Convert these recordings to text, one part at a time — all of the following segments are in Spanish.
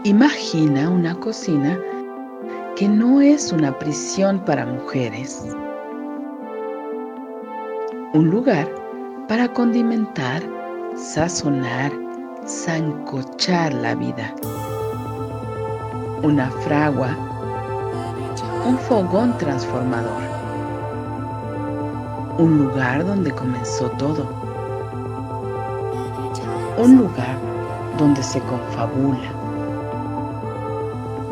Imagina una cocina que no es una prisión para mujeres, un lugar para condimentar, sazonar, sancochar la vida. Una fragua, un fogón transformador, un lugar donde comenzó todo, un lugar donde se confabula,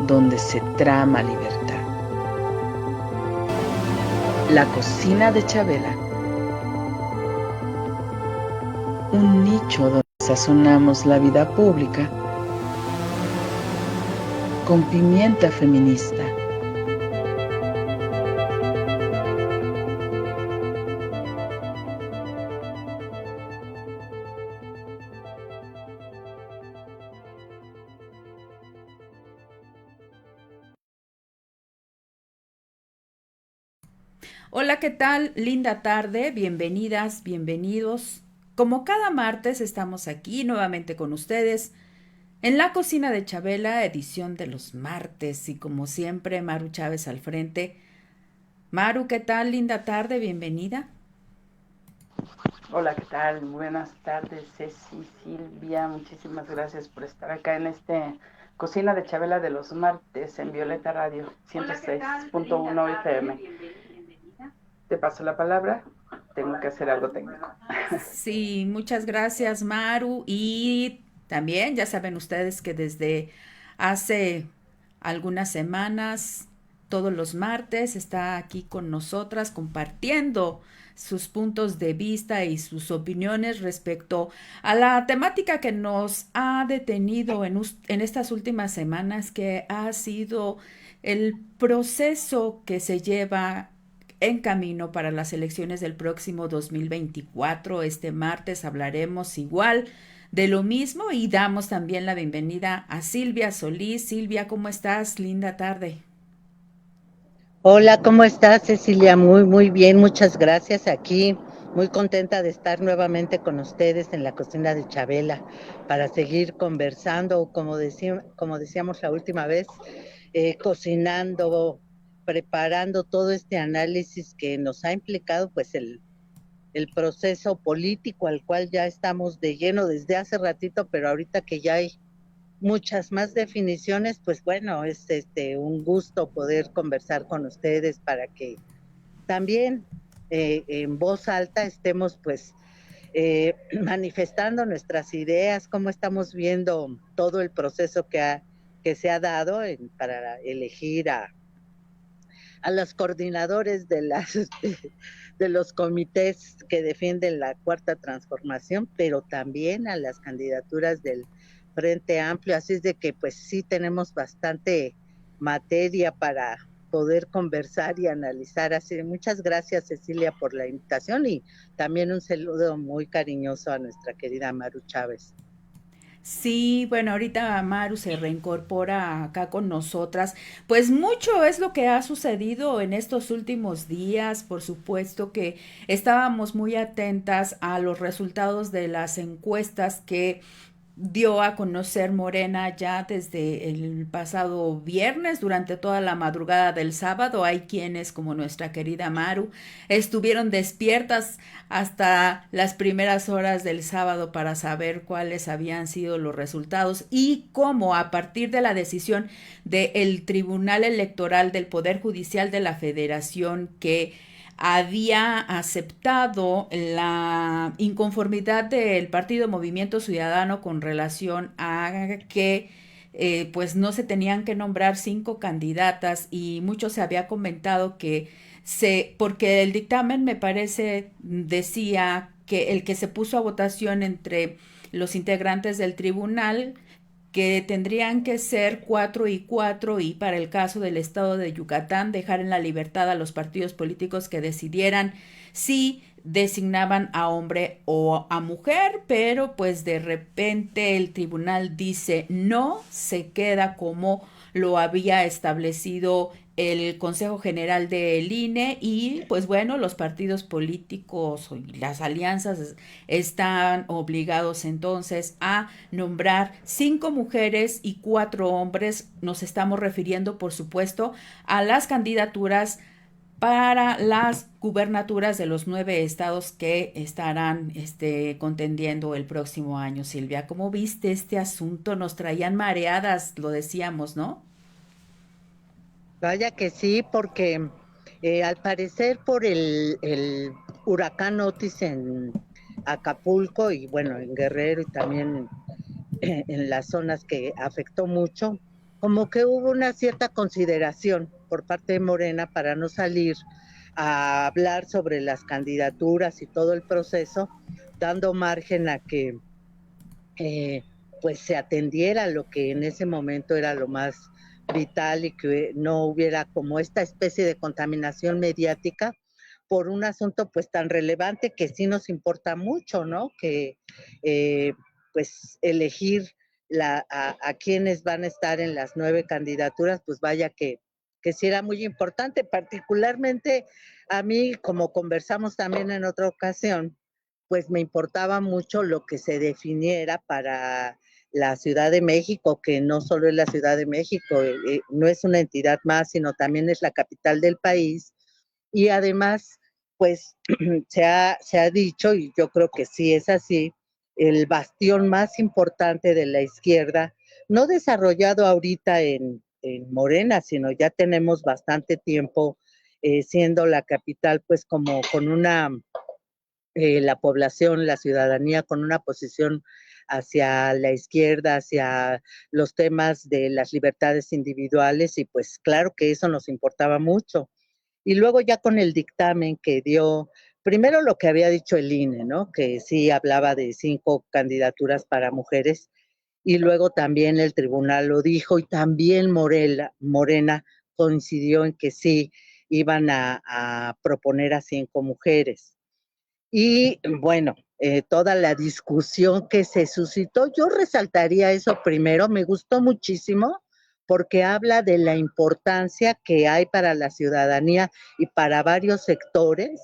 donde se trama libertad. La cocina de Chabela, un nicho donde sazonamos la vida pública con pimienta feminista. Hola, ¿qué tal? Linda tarde, bienvenidas, bienvenidos. Como cada martes estamos aquí nuevamente con ustedes en la cocina de Chabela, edición de los martes y como siempre Maru Chávez al frente. Maru, ¿qué tal? Linda tarde, bienvenida. Hola, ¿qué tal? Buenas tardes, Ceci, Silvia. Muchísimas gracias por estar acá en este Cocina de Chabela de los martes en Violeta Radio 106.1 FM. Te paso la palabra. Tengo que hacer algo técnico. Sí, muchas gracias Maru y también ya saben ustedes que desde hace algunas semanas, todos los martes, está aquí con nosotras compartiendo sus puntos de vista y sus opiniones respecto a la temática que nos ha detenido en estas últimas semanas, que ha sido el proceso que se lleva en camino para las elecciones del próximo 2024. Este martes hablaremos igual de lo mismo y damos también la bienvenida a Silvia Solís. Silvia, ¿cómo estás? Linda tarde. Hola, ¿cómo estás, Cecilia? Muy bien, muchas gracias. Aquí, muy contenta de estar nuevamente con ustedes en la cocina de Chabela para seguir conversando, como decíamos la última vez, cocinando, preparando todo este análisis que nos ha implicado, pues, el proceso político al cual ya estamos de lleno desde hace ratito, pero ahorita que ya hay muchas más definiciones, pues bueno, es un gusto poder conversar con ustedes para que también en voz alta estemos pues manifestando nuestras ideas, cómo estamos viendo todo el proceso que se ha dado para elegir a los coordinadores de los comités que defienden la cuarta transformación, pero también a las candidaturas del Frente Amplio. Así es de que pues sí tenemos bastante materia para poder conversar y analizar. Así que muchas gracias, Cecilia, por la invitación y también un saludo muy cariñoso a nuestra querida Maru Chávez. Sí, bueno, ahorita Maru se reincorpora acá con nosotras. Pues mucho es lo que ha sucedido en estos últimos días. Por supuesto que estábamos muy atentas a los resultados de las encuestas que dio a conocer Morena ya desde el pasado viernes, durante toda la madrugada del sábado. Hay quienes, como nuestra querida Maru, estuvieron despiertas hasta las primeras horas del sábado para saber cuáles habían sido los resultados y cómo, a partir de la decisión del Tribunal Electoral del Poder Judicial de la Federación, que había aceptado la inconformidad del Partido Movimiento Ciudadano con relación a que pues no se tenían que nombrar 5 candidatas, y mucho se había comentado que porque el dictamen, me parece, decía que el que se puso a votación entre los integrantes del tribunal, que tendrían que ser 4 y 4, y para el caso del estado de Yucatán dejar en la libertad a los partidos políticos que decidieran si designaban a hombre o a mujer, pero pues de repente el tribunal dice no, se queda como lo había establecido el Consejo General del INE y pues bueno, los partidos políticos y las alianzas están obligados entonces a nombrar 5 mujeres y 4 hombres. Nos estamos refiriendo, por supuesto, a las candidaturas para las gubernaturas de los 9 estados que estarán contendiendo el próximo año. Silvia, ¿cómo viste este asunto? Nos traían mareadas, lo decíamos, ¿no? Vaya que sí, porque al parecer por el huracán Otis en Acapulco y bueno, en Guerrero y también en las zonas que afectó mucho, como que hubo una cierta consideración por parte de Morena para no salir a hablar sobre las candidaturas y todo el proceso, dando margen a que pues se atendiera lo que en ese momento era lo más vital y que no hubiera como esta especie de contaminación mediática por un asunto pues tan relevante que sí nos importa mucho, ¿no? Que pues elegir a quienes van a estar en las 9 candidaturas, pues vaya que sí era muy importante, particularmente a mí, como conversamos también en otra ocasión, pues me importaba mucho lo que se definiera para la Ciudad de México, que no solo es la Ciudad de México, no es una entidad más, sino también es la capital del país. Y además, pues se ha dicho, y yo creo que sí es así, el bastión más importante de la izquierda, no desarrollado ahorita en Morena, sino ya tenemos bastante tiempo siendo la capital, pues como con una la población, la ciudadanía con una posición hacia la izquierda, hacia los temas de las libertades individuales y pues claro que eso nos importaba mucho. Y luego ya con el dictamen que dio, primero lo que había dicho el INE, ¿no? Que sí hablaba de 5 candidaturas para mujeres y luego también el tribunal lo dijo y también Morena coincidió en que sí iban a proponer a 5 mujeres. Y bueno, toda la discusión que se suscitó, yo resaltaría eso primero, me gustó muchísimo porque habla de la importancia que hay para la ciudadanía y para varios sectores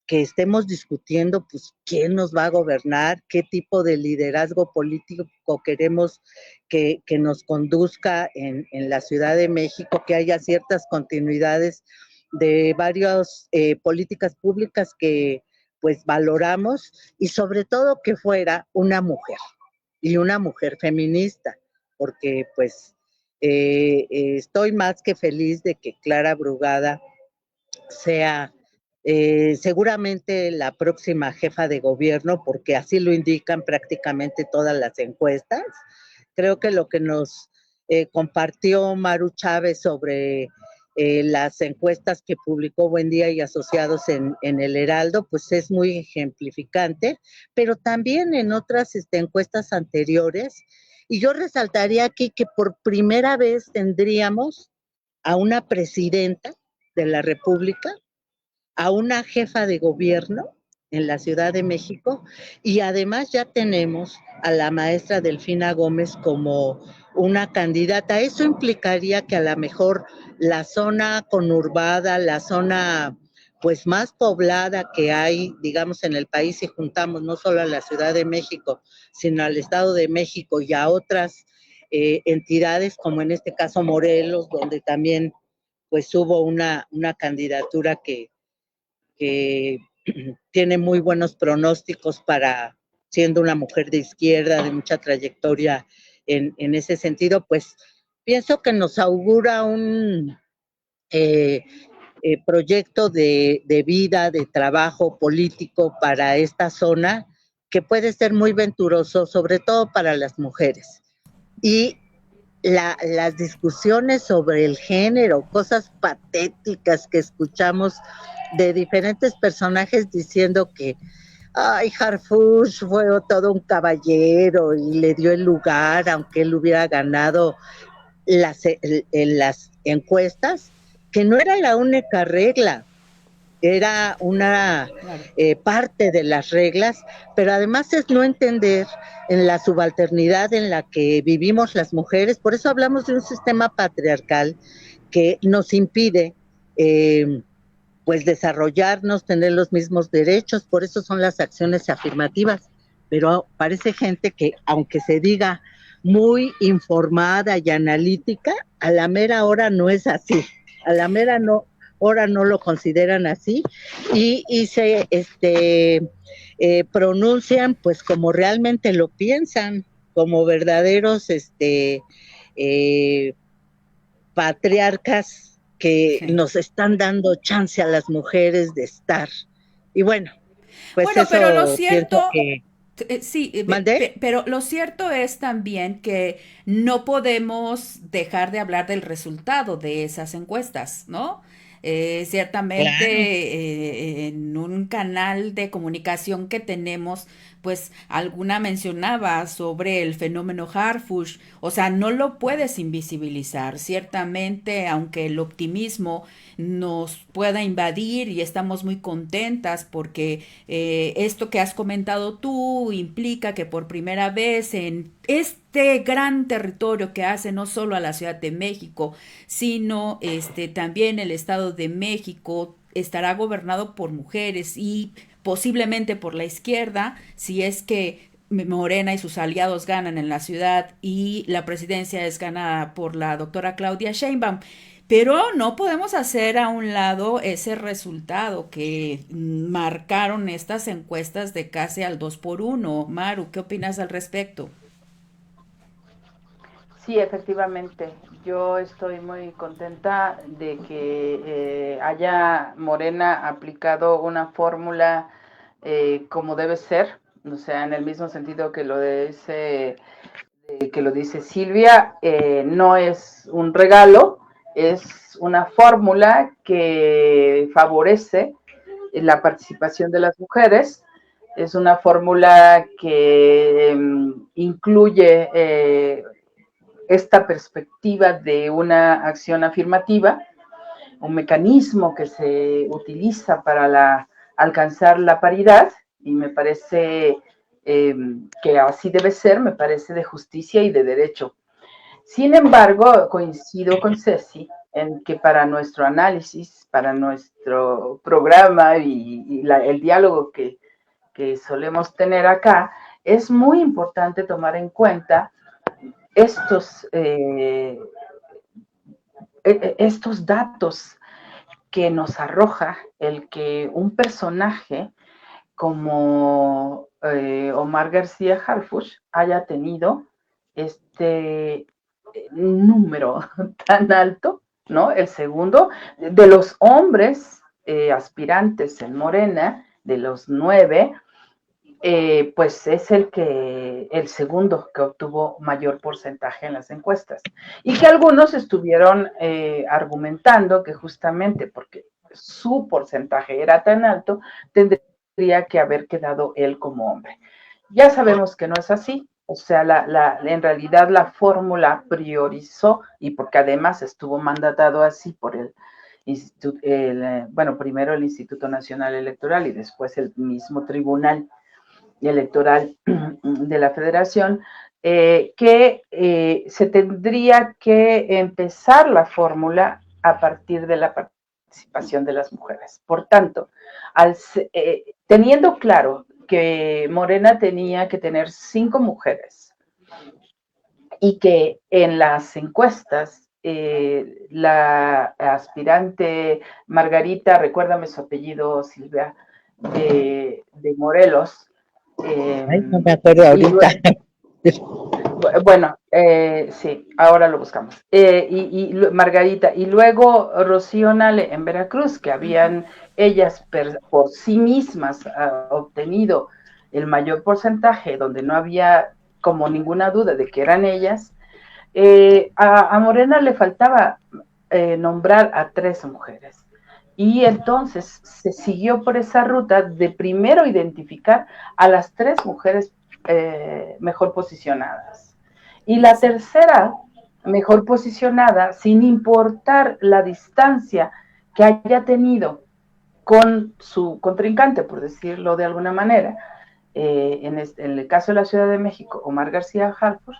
que estemos discutiendo, pues, quién nos va a gobernar, qué tipo de liderazgo político queremos que nos conduzca en la Ciudad de México, que haya ciertas continuidades de varias políticas públicas que pues valoramos y sobre todo que fuera una mujer y una mujer feminista, porque pues estoy más que feliz de que Clara Brugada sea seguramente la próxima jefa de gobierno, porque así lo indican prácticamente todas las encuestas. Creo que lo que nos compartió Maru Chávez sobre las encuestas que publicó Buendía y Asociados en el Heraldo, pues es muy ejemplificante, pero también en otras encuestas anteriores. Y yo resaltaría aquí que por primera vez tendríamos a una presidenta de la República, a una jefa de gobierno en la Ciudad de México y además ya tenemos a la maestra Delfina Gómez como una candidata. Eso implicaría que a lo mejor la zona conurbada, la zona pues más poblada que hay, digamos, en el país, si juntamos no solo a la Ciudad de México, sino al Estado de México y a otras entidades, como en este caso Morelos, donde también pues hubo una candidatura que tiene muy buenos pronósticos para, siendo una mujer de izquierda, de mucha trayectoria en ese sentido, pues pienso que nos augura un proyecto de vida, de trabajo político para esta zona que puede ser muy venturoso, sobre todo para las mujeres. Y las discusiones sobre el género, cosas patéticas que escuchamos de diferentes personajes diciendo que ay, Harfush fue todo un caballero y le dio el lugar, aunque él hubiera ganado las encuestas, que no era la única regla. era una Claro. parte de las reglas, pero además es no entender en la subalternidad en la que vivimos las mujeres. Por eso hablamos de un sistema patriarcal que nos impide pues desarrollarnos, tener los mismos derechos. Por eso son las acciones afirmativas. Pero parece gente que, aunque se diga muy informada y analítica, a la mera hora no es así. A la mera hora no lo consideran así y se pronuncian pues como realmente lo piensan, como verdaderos eh, patriarcas que Sí. nos están dando chance a las mujeres de estar. Y bueno, pues Bueno, pero lo eso pienso cierto, que... sí, ¿Mandé? pero lo cierto es también que no podemos dejar de hablar del resultado de esas encuestas, ¿no? Ciertamente Claro. en un canal de comunicación que tenemos, pues alguna mencionaba sobre el fenómeno Harfush, o sea, no lo puedes invisibilizar, ciertamente, aunque el optimismo nos pueda invadir y estamos muy contentas porque esto que has comentado tú implica que por primera vez en este gran territorio que hace no solo a la Ciudad de México, sino también el Estado de México estará gobernado por mujeres y posiblemente por la izquierda, si es que Morena y sus aliados ganan en la ciudad y la presidencia es ganada por la doctora Claudia Sheinbaum. Pero no podemos hacer a un lado ese resultado que marcaron estas encuestas de casi al 2-1. Maru, ¿qué opinas al respecto? Sí, efectivamente. Yo estoy muy contenta de que haya Morena aplicado una fórmula como debe ser, o sea, en el mismo sentido que lo dice Silvia, no es un regalo, es una fórmula que favorece la participación de las mujeres. Es una fórmula que incluye esta perspectiva de una acción afirmativa, un mecanismo que se utiliza para alcanzar la paridad, y me parece que así debe ser, me parece de justicia y de derecho. Sin embargo, coincido con Ceci en que para nuestro análisis, para nuestro programa el diálogo que solemos tener acá, es muy importante tomar en cuenta estos, estos datos que nos arroja el que un personaje como Omar García Harfuch haya tenido este número tan alto, ¿no? El segundo de los hombres aspirantes en Morena, de los 9, pues es el segundo que obtuvo mayor porcentaje en las encuestas. Y que algunos estuvieron argumentando que justamente porque su porcentaje era tan alto, tendría que haber quedado él como hombre. Ya sabemos que no es así. O sea, en realidad la fórmula priorizó, y porque además estuvo mandatado así por bueno, primero el Instituto Nacional Electoral y después el mismo Tribunal Electoral de la Federación, que se tendría que empezar la fórmula a partir de la participación de las mujeres. Por tanto, teniendo claro que Morena tenía que tener 5 mujeres y que en las encuestas la aspirante Margarita, recuérdame su apellido, Silvia, de Morelos, Ay, no me acuerdo y ahorita. luego, bueno, sí, ahora lo buscamos. Margarita, y luego Rocío Nale en Veracruz, que habían ellas por sí mismas obtenido el mayor porcentaje, donde no había como ninguna duda de que eran ellas. A Morena le faltaba nombrar a 3 mujeres. Y entonces se siguió por esa ruta de primero identificar a las 3 mujeres mejor posicionadas. Y la tercera mejor posicionada, sin importar la distancia que haya tenido con su contrincante, por decirlo de alguna manera, en el caso de la Ciudad de México, Omar García Harfuch,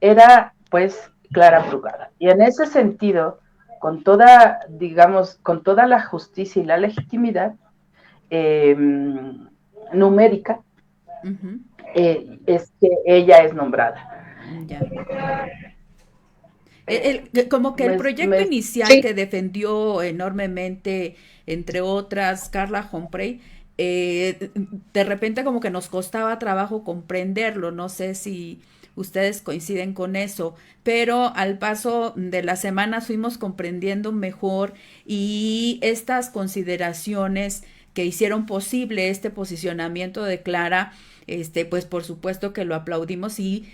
era pues Clara Brugada. Y en ese sentido, con toda, digamos, con toda la justicia y la legitimidad numérica, es que ella es nombrada. Ya. Como que el proyecto inicial sí. que defendió enormemente, entre otras, Carla Humphrey, de repente como que nos costaba trabajo comprenderlo, no sé si ustedes coinciden con eso, pero al paso de las semanas fuimos comprendiendo mejor y estas consideraciones que hicieron posible este posicionamiento de Clara, pues por supuesto que lo aplaudimos y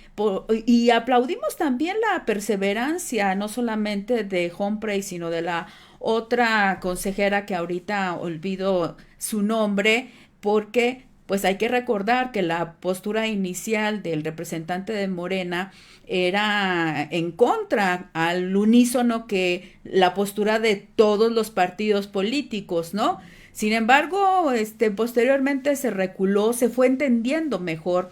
aplaudimos también la perseverancia, no solamente de Humphrey, sino de la otra consejera que ahorita olvido su nombre, porque pues hay que recordar que la postura inicial del representante de Morena era en contra, al unísono que la postura de todos los partidos políticos, ¿no? Sin embargo, posteriormente se reculó, se fue entendiendo mejor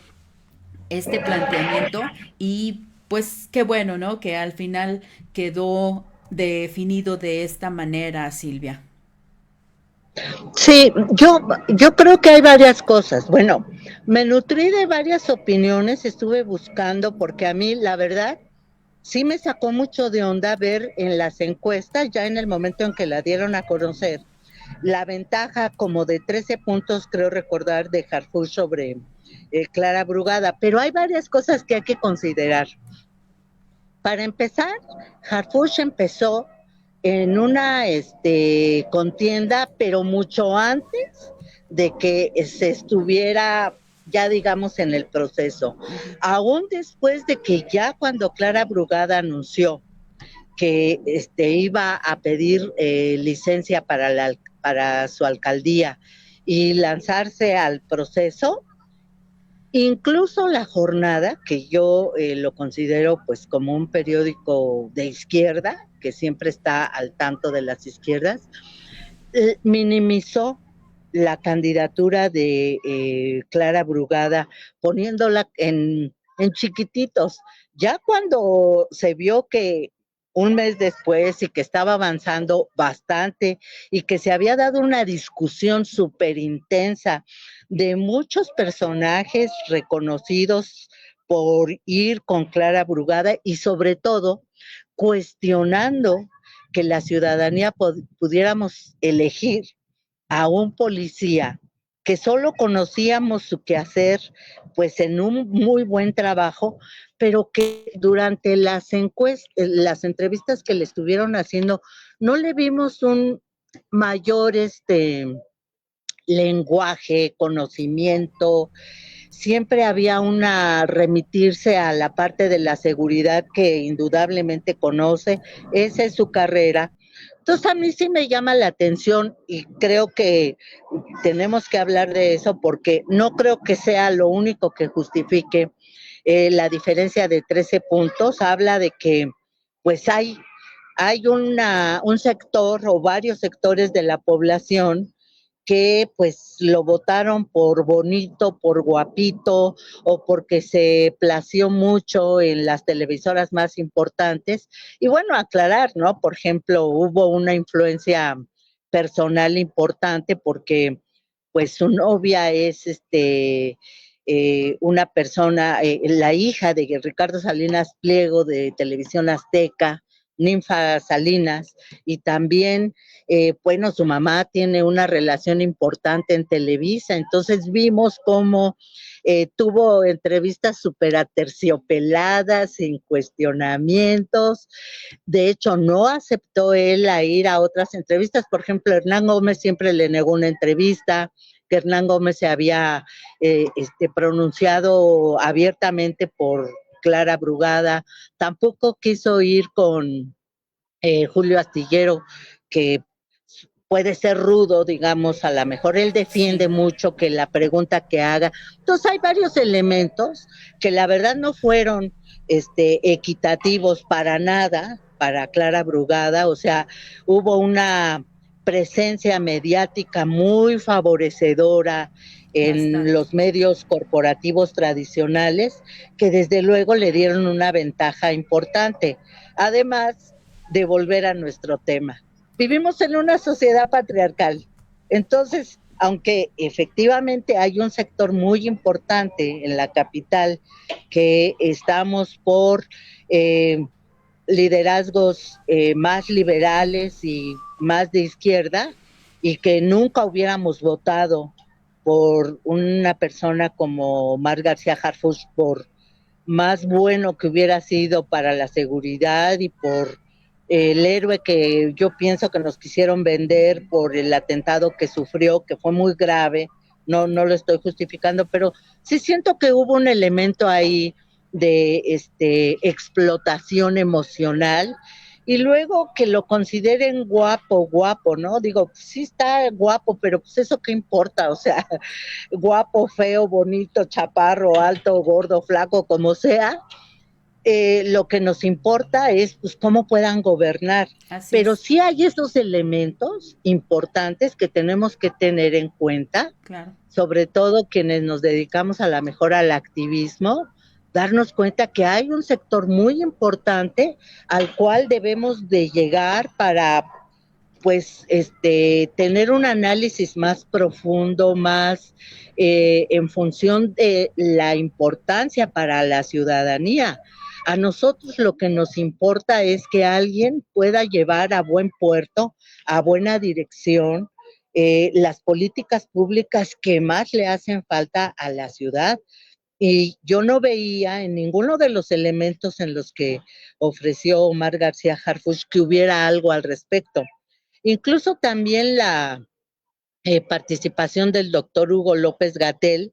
este planteamiento y pues qué bueno, ¿no? Que al final quedó definido de esta manera, Silvia. Sí, yo creo que hay varias cosas. Bueno, me nutrí de varias opiniones, estuve buscando porque a mí, la verdad, sí me sacó mucho de onda ver en las encuestas, ya en el momento en que la dieron a conocer, la ventaja como de 13 puntos, creo recordar, de Harfuch sobre Clara Brugada, pero hay varias cosas que hay que considerar. Para empezar, Harfuch empezó en una contienda, pero mucho antes de que se estuviera ya digamos en el proceso. Uh-huh. Aún después de que ya cuando Clara Brugada anunció que iba a pedir licencia para su alcaldía y lanzarse al proceso, incluso La Jornada, que yo lo considero pues como un periódico de izquierda, que siempre está al tanto de las izquierdas, minimizó la candidatura de Clara Brugada, poniéndola en chiquititos. Ya cuando se vio que un mes después y que estaba avanzando bastante y que se había dado una discusión súper intensa de muchos personajes reconocidos por ir con Clara Brugada y sobre todo cuestionando que la ciudadanía pudiéramos elegir a un policía que solo conocíamos su quehacer, pues en un muy buen trabajo, pero que durante las entrevistas que le estuvieron haciendo, no le vimos un mayor lenguaje, conocimiento. Siempre había remitirse a la parte de la seguridad que indudablemente conoce, esa es su carrera. Entonces a mí sí me llama la atención y creo que tenemos que hablar de eso porque no creo que sea lo único que justifique la diferencia de 13 puntos. Habla de que pues hay un sector o varios sectores de la población que pues lo votaron por bonito, por guapito o porque se plació mucho en las televisoras más importantes. Y bueno, aclarar, ¿no? Por ejemplo, hubo una influencia personal importante porque pues su novia es una persona, la hija de Ricardo Salinas Pliego de Televisión Azteca, Ninfa Salinas, y también, bueno, su mamá tiene una relación importante en Televisa, entonces vimos cómo tuvo entrevistas súper aterciopeladas, sin cuestionamientos. De hecho, no aceptó él a ir a otras entrevistas. Por ejemplo, Hernán Gómez siempre le negó una entrevista, que Hernán Gómez se había pronunciado abiertamente por Clara Brugada. Tampoco quiso ir con Julio Astillero, que puede ser rudo, digamos, a lo mejor él defiende mucho que la pregunta que haga. Entonces hay varios elementos que la verdad no fueron equitativos para nada para Clara Brugada, o sea, hubo una presencia mediática muy favorecedora en Bastante. los medios corporativos tradicionales, que desde luego le dieron una ventaja importante. Además de volver a nuestro tema, vivimos en una sociedad patriarcal. Entonces, aunque efectivamente hay un sector muy importante en la capital que estamos por liderazgos más liberales y más de izquierda, y que nunca hubiéramos votado por una persona como Omar García Harfuch, por más bueno que hubiera sido para la seguridad y por el héroe que yo pienso que nos quisieron vender por el atentado que sufrió, que fue muy grave. No lo estoy justificando, pero sí siento que hubo un elemento ahí de explotación emocional, y luego que lo consideren guapo, ¿no? Digo, sí está guapo, pero pues eso qué importa, o sea, guapo, feo, bonito, chaparro, alto, gordo, flaco, como sea, lo que nos importa es pues cómo puedan gobernar. Así Pero es, sí hay esos elementos importantes que tenemos que tener en cuenta, claro. sobre todo quienes nos dedicamos a la mejor al activismo, darnos cuenta que hay un sector muy importante al cual debemos de llegar para pues tener un análisis más profundo, más en función de la importancia para la ciudadanía. A nosotros lo que nos importa es que alguien pueda llevar a buen puerto, a buena dirección, las políticas públicas que más le hacen falta a la ciudad. Y yo no veía en ninguno de los elementos en los que ofreció Omar García Harfuch que hubiera algo al respecto. Incluso también la participación del doctor Hugo López-Gatell,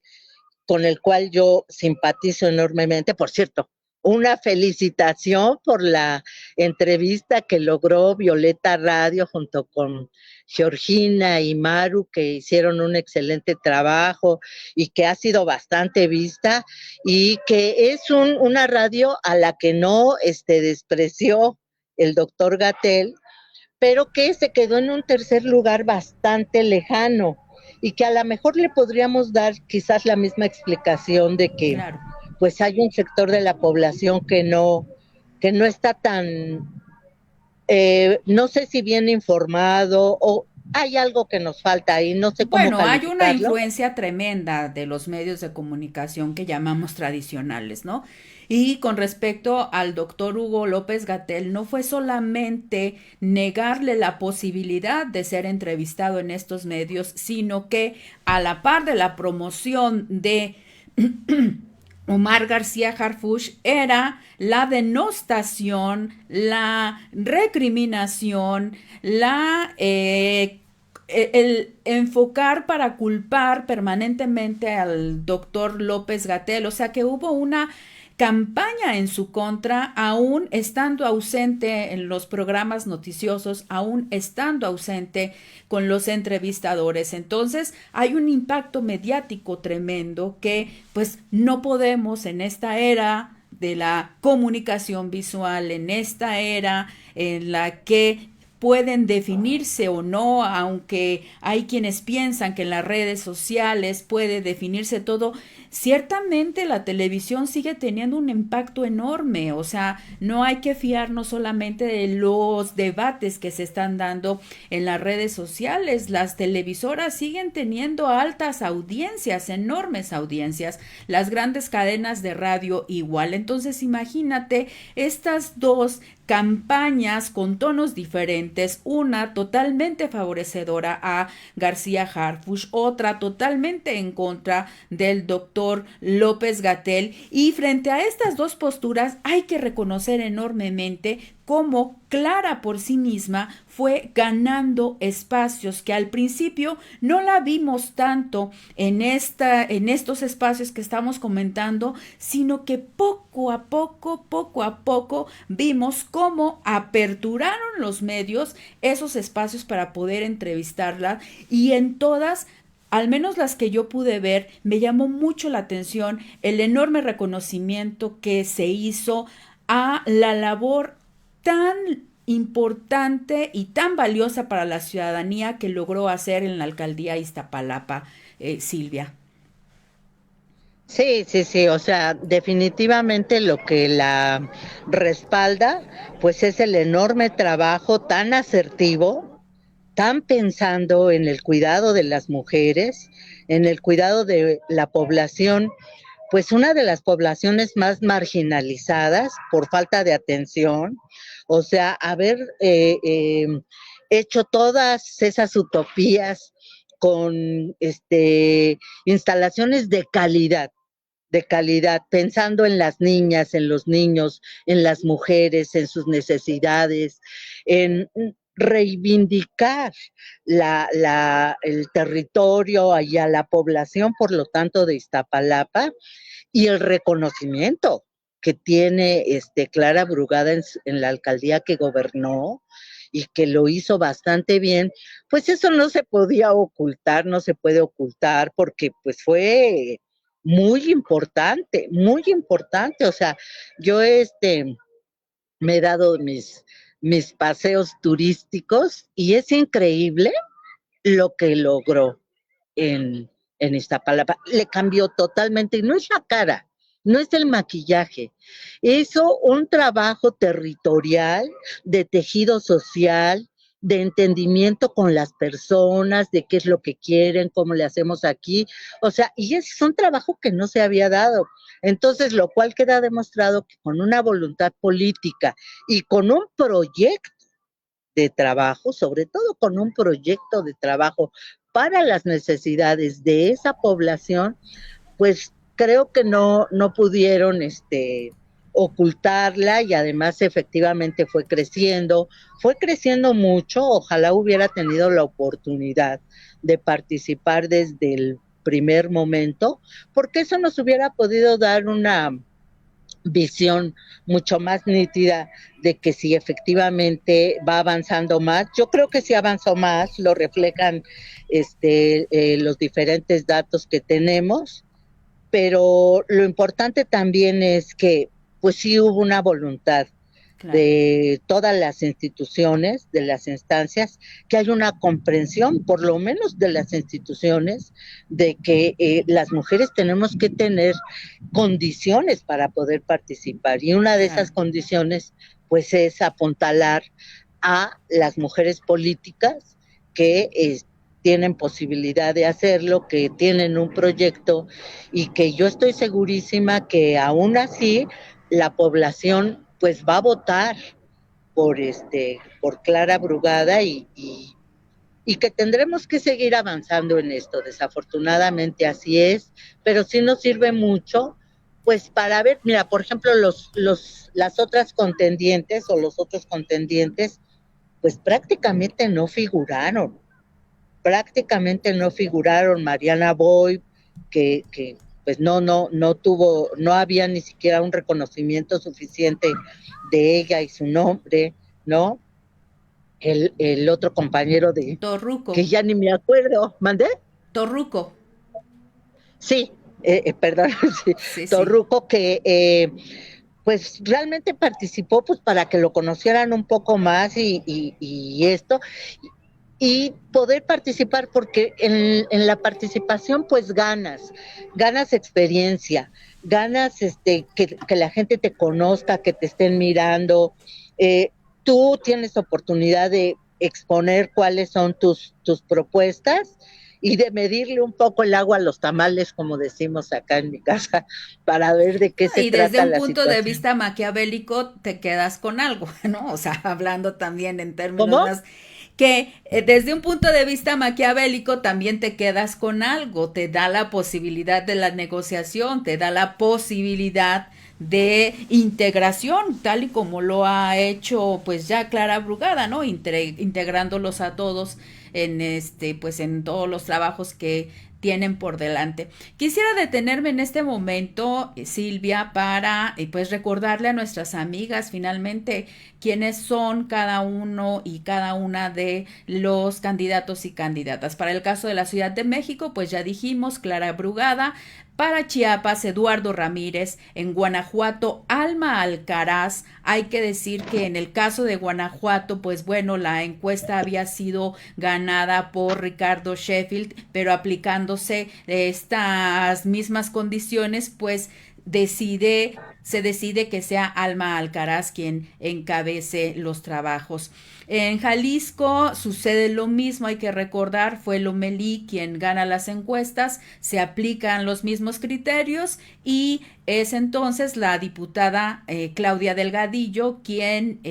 con el cual yo simpatizo enormemente. Por cierto, una felicitación por la entrevista que logró Violeta Radio junto con Georgina y Maru, que hicieron un excelente trabajo y que ha sido bastante vista, y que es una radio a la que no despreció el doctor Gatell, pero que se quedó en un tercer lugar bastante lejano, y que a lo mejor le podríamos dar quizás la misma explicación de que Claro. pues hay un sector de la población que no está tan, no sé si bien informado, o hay algo que nos falta ahí, no sé cómo Bueno, hay una calificarlo. influencia tremenda de los medios de comunicación que llamamos tradicionales, ¿no? Y con respecto al doctor Hugo López-Gatell, no fue solamente negarle la posibilidad de ser entrevistado en estos medios, sino que a la par de la promoción de Omar García Harfuch era la denostación, la recriminación, el enfocar para culpar permanentemente al doctor López-Gatell. O sea que hubo una campaña en su contra, aún estando ausente en los programas noticiosos, aún estando ausente con los entrevistadores. Entonces hay un impacto mediático tremendo que pues no podemos en esta era de la comunicación visual, en esta era en la que pueden definirse o no, aunque hay quienes piensan que en las redes sociales puede definirse todo. Ciertamente la televisión sigue teniendo un impacto enorme, o sea, no hay que fiarnos solamente de los debates que se están dando en las redes sociales. Las televisoras siguen teniendo altas audiencias, enormes audiencias, las grandes cadenas de radio igual. Entonces imagínate estas dos campañas con tonos diferentes, una totalmente favorecedora a García Harfuch, otra totalmente en contra del doctor López-Gatell, y frente a estas dos posturas hay que reconocer enormemente cómo Clara por sí misma fue ganando espacios que al principio no la vimos tanto en estos espacios que estamos comentando, sino que poco a poco vimos cómo aperturaron los medios esos espacios para poder entrevistarla, y en todas, al menos las que yo pude ver, me llamó mucho la atención el enorme reconocimiento que se hizo a la labor tan importante y tan valiosa para la ciudadanía que logró hacer en la alcaldía Iztapalapa, Silvia. Sí, sí, sí, o sea, definitivamente lo que la respalda, pues es el enorme trabajo tan asertivo, tan pensando en el cuidado de las mujeres, en el cuidado de la población, pues una de las poblaciones más marginalizadas por falta de atención, o sea, haber hecho todas esas utopías con instalaciones de calidad, pensando en las niñas, en los niños, en las mujeres, en sus necesidades, en reivindicar el territorio y a la población, por lo tanto, de Iztapalapa, y el reconocimiento que tiene Clara Brugada en la alcaldía que gobernó y que lo hizo bastante bien, pues eso no se podía ocultar, no se puede ocultar, porque pues fue muy importante, o sea, yo me he dado mis paseos turísticos y es increíble lo que logró en Iztapalapa. Le cambió totalmente, y no es la cara, no es el maquillaje, hizo un trabajo territorial de tejido social, de entendimiento con las personas, de qué es lo que quieren, cómo le hacemos aquí, o sea, y es un trabajo que no se había dado. Entonces, lo cual queda demostrado que con una voluntad política y con un proyecto de trabajo, sobre todo con un proyecto de trabajo para las necesidades de esa población, pues creo que no pudieron ocultarla, y además efectivamente fue creciendo mucho. Ojalá hubiera tenido la oportunidad de participar desde el primer momento, porque eso nos hubiera podido dar una visión mucho más nítida de que si efectivamente va avanzando más. Yo creo que sí avanzó más, lo reflejan los diferentes datos que tenemos, pero lo importante también es que pues sí hubo una voluntad, claro, de todas las instituciones, de las instancias, que hay una comprensión, por lo menos de las instituciones, de que las mujeres tenemos que tener condiciones para poder participar, y una de esas condiciones pues es apuntalar a las mujeres políticas que tienen posibilidad de hacerlo, que tienen un proyecto, y que yo estoy segurísima que aún así la población pues va a votar por Clara Brugada, y que tendremos que seguir avanzando en esto. Desafortunadamente así es, pero sí nos sirve mucho pues para ver, mira, por ejemplo, las otras contendientes o los otros contendientes pues prácticamente no figuraron. Mariana Boy, que pues no había ni siquiera un reconocimiento suficiente de ella y su nombre, ¿no? El otro compañero de Torruco. Que ya ni me acuerdo, ¿mandé? Torruco. Sí, perdón, sí. Sí, Torruco, sí. Que pues realmente participó pues para que lo conocieran un poco más y esto, y poder participar, porque en la participación pues ganas experiencia, ganas que la gente te conozca, que te estén mirando, tú tienes oportunidad de exponer cuáles son tus propuestas y de medirle un poco el agua a los tamales, como decimos acá en mi casa, para ver de qué se trata la situación. Y desde un punto de vista maquiavélico te quedas con algo, ¿no? O sea, hablando también en términos ¿Cómo? más que desde un punto de vista maquiavélico también te quedas con algo, te da la posibilidad de la negociación, te da la posibilidad de integración, tal y como lo ha hecho pues ya Clara Brugada, ¿no? Integrándolos a todos pues en todos los trabajos que tienen por delante. Quisiera detenerme en este momento, Silvia, para pues recordarle a nuestras amigas finalmente quiénes son cada uno y cada una de los candidatos y candidatas. Para el caso de la Ciudad de México, pues ya dijimos, Clara Brugada. Para Chiapas, Eduardo Ramírez. En Guanajuato, Alma Alcaraz. Hay que decir que en el caso de Guanajuato, pues bueno, la encuesta había sido ganada por Ricardo Sheffield, pero aplicándose estas mismas condiciones, pues se decide que sea Alma Alcaraz quien encabece los trabajos. En Jalisco sucede lo mismo, hay que recordar, fue Lomelí quien gana las encuestas, se aplican los mismos criterios y es entonces la diputada Claudia Delgadillo quien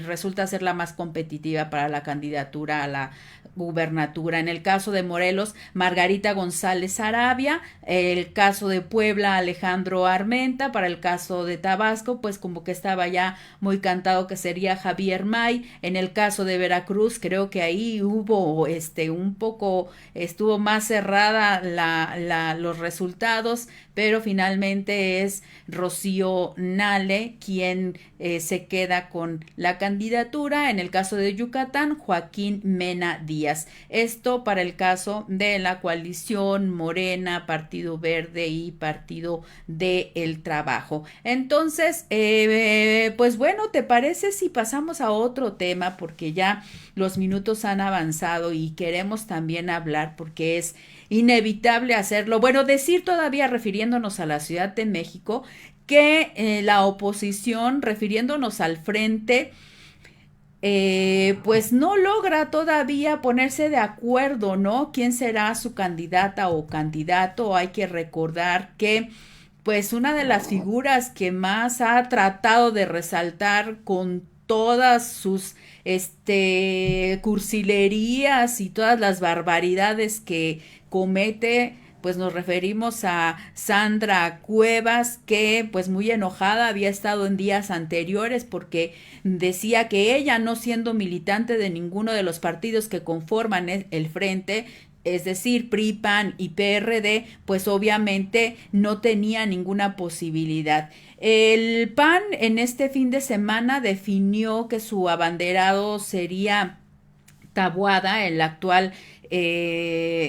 resulta ser la más competitiva para la candidatura a la gubernatura. En el caso de Morelos, Margarita González Arabia. El caso de Puebla, Alejandro Armenta. Para el caso de Tabasco, pues como que estaba ya muy cantado que sería Javier May. En el caso de Veracruz, creo que ahí hubo un poco, estuvo más cerrada los resultados, pero finalmente es Rocío Nale quien se queda con la candidatura. En el caso de Yucatán, Joaquín Mena Díaz. Esto para el caso de la coalición Morena, Partido Verde y Partido del Trabajo. Entonces, pues bueno, ¿te parece si pasamos a otro tema? Porque ya los minutos han avanzado y queremos también hablar, porque es inevitable hacerlo. Bueno, decir todavía, refiriéndonos a la Ciudad de México, que la oposición, refiriéndonos al frente, pues no logra todavía ponerse de acuerdo, ¿no? ¿Quién será su candidata o candidato? Hay que recordar que pues una de las figuras que más ha tratado de resaltar con todas sus cursilerías y todas las barbaridades que comete, pues nos referimos a Sandra Cuevas, que pues muy enojada había estado en días anteriores porque decía que ella, no siendo militante de ninguno de los partidos que conforman el frente, es decir, PRI, PAN y PRD, pues obviamente no tenía ninguna posibilidad. El PAN en este fin de semana definió que su abanderado sería Taboada, el actual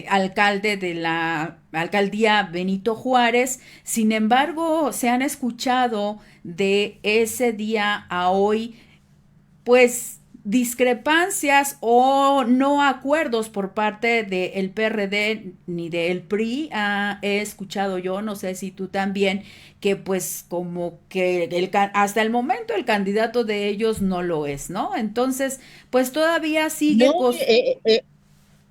alcalde de la alcaldía Benito Juárez. Sin embargo, se han escuchado de ese día a hoy, pues discrepancias o no acuerdos por parte del PRD ni del PRI. He escuchado yo, no sé si tú también, que pues como que hasta el momento el candidato de ellos no lo es, ¿no? Entonces, pues todavía sigue...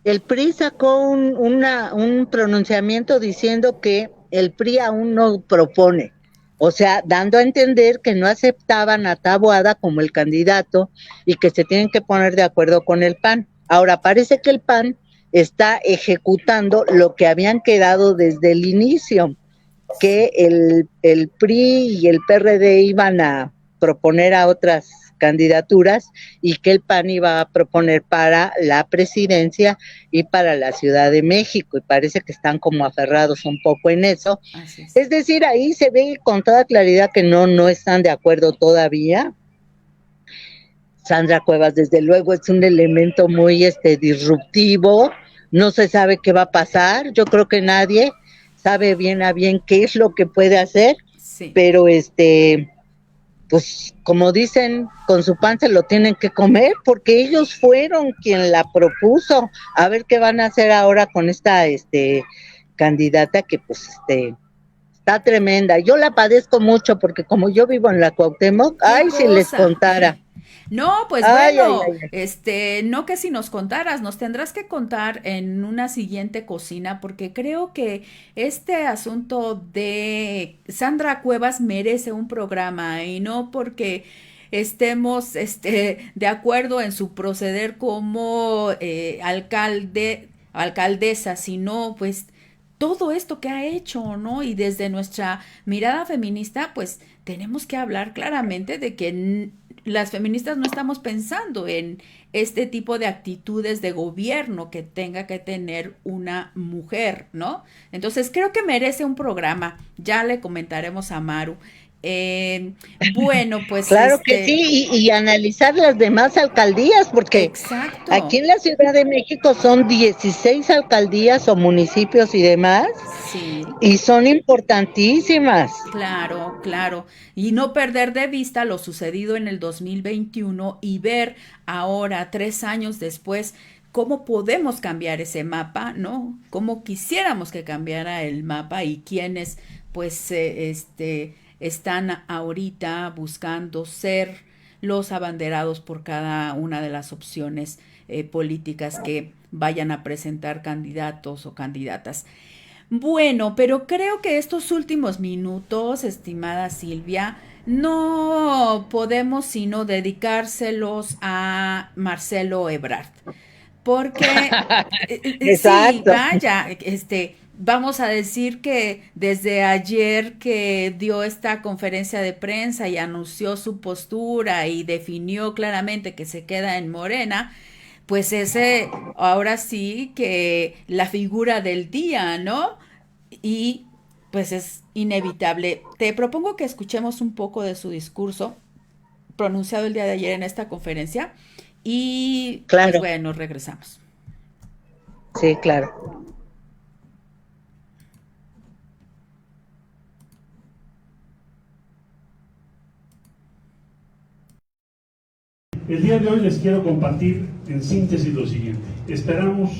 El PRI sacó un pronunciamiento diciendo que el PRI aún no propone, o sea, dando a entender que no aceptaban a Taboada como el candidato y que se tienen que poner de acuerdo con el PAN. Ahora, parece que el PAN está ejecutando lo que habían quedado desde el inicio, que el PRI y el PRD iban a proponer a otras candidaturas y que el PAN iba a proponer para la presidencia y para la Ciudad de México, y parece que están como aferrados un poco en eso. Es decir, ahí se ve con toda claridad que no están de acuerdo todavía. Sandra Cuevas, desde luego, es un elemento muy disruptivo, no se sabe qué va a pasar, yo creo que nadie sabe bien a bien qué es lo que puede hacer, sí. Pero pues como dicen, con su pan se lo tienen que comer, porque ellos fueron quien la propuso. A ver qué van a hacer ahora con esta candidata que pues está tremenda. Yo la padezco mucho porque como yo vivo en la Cuauhtémoc, ay, si les contara. No, pues bueno, no que si nos contaras, nos tendrás que contar en una siguiente cocina, porque creo que este asunto de Sandra Cuevas merece un programa, y no porque estemos de acuerdo en su proceder como alcaldesa, sino pues todo esto que ha hecho, ¿no? Y desde nuestra mirada feminista, pues tenemos que hablar claramente de que las feministas no estamos pensando en este tipo de actitudes de gobierno que tenga que tener una mujer, ¿no? Entonces creo que merece un programa, ya le comentaremos a Maru. Bueno, pues Claro que sí, y analizar las demás alcaldías, porque exacto. aquí en la Ciudad de México son 16 alcaldías o municipios y demás, Sí. Y son importantísimas. Claro, claro. Y no perder de vista lo sucedido en el 2021 y ver ahora, 3 años después, cómo podemos cambiar ese mapa, ¿no? Cómo quisiéramos que cambiara el mapa y quiénes, pues, están ahorita buscando ser los abanderados por cada una de las opciones políticas que vayan a presentar candidatos o candidatas. Bueno, pero creo que estos últimos minutos, estimada Silvia, no podemos sino dedicárselos a Marcelo Ebrard, porque sí, vaya, vamos a decir que desde ayer que dio esta conferencia de prensa y anunció su postura y definió claramente que se queda en Morena, pues ese, ahora sí que la figura del día, ¿no? Y pues es inevitable. Te propongo que escuchemos un poco de su discurso pronunciado el día de ayer en esta conferencia y claro. Pues bueno, regresamos. Sí, claro. El día de hoy les quiero compartir en síntesis lo siguiente. Esperamos